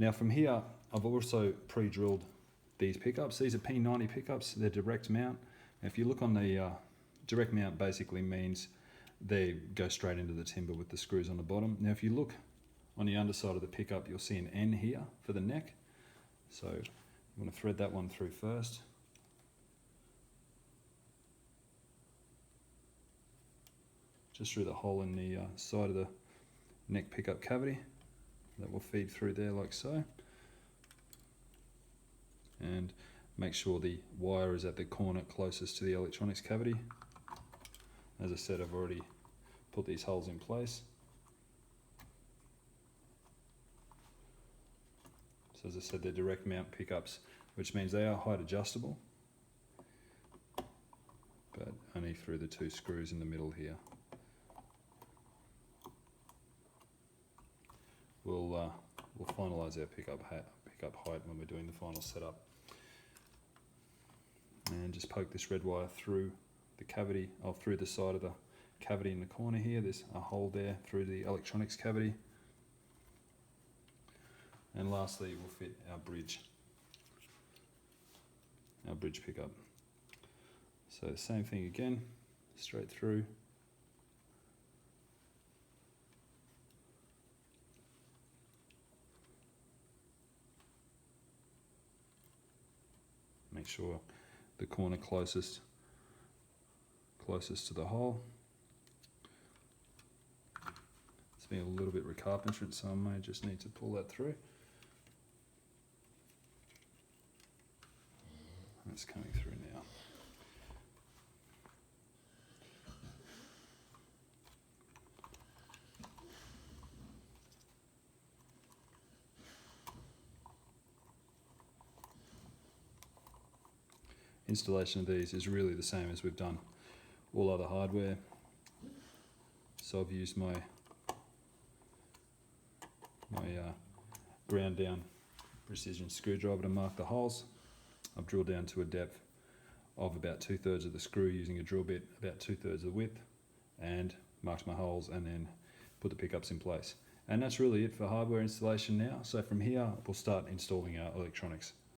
Now from here, I've also pre-drilled these pickups. These are P90 pickups, they're direct mount. If you look on the direct mount, basically means they go straight into the timber with the screws on the bottom. Now if you look on the underside of the pickup, you'll see an N here for the neck. So you want to thread that one through first. Just through the hole in the side of the neck pickup cavity. That will feed through there like so. And make sure the wire is at the corner closest to the electronics cavity. As I said, I've already put these holes in place. So as I said, they're direct mount pickups, which means they are height adjustable, but only through the two screws in the middle here. We'll finalise our pickup height when we're doing the final setup. And just poke this red wire through the cavity, or through the side of the cavity in the corner here. There's a hole there through the electronics cavity. And lastly, we'll fit our bridge pickup. So same thing again, straight through. Make sure the corner closest to the hole. It's been a little bit recarpentered, so I may just need to pull that through. That's coming through now. Installation of these is really the same as we've done all other hardware. So I've used my ground down precision screwdriver to mark the holes. I've drilled down to a depth of about 2/3 of the screw using a drill bit, about 2/3 of the width, and marked my holes and then put the pickups in place. And that's really it for hardware installation now. So from here we'll start installing our electronics.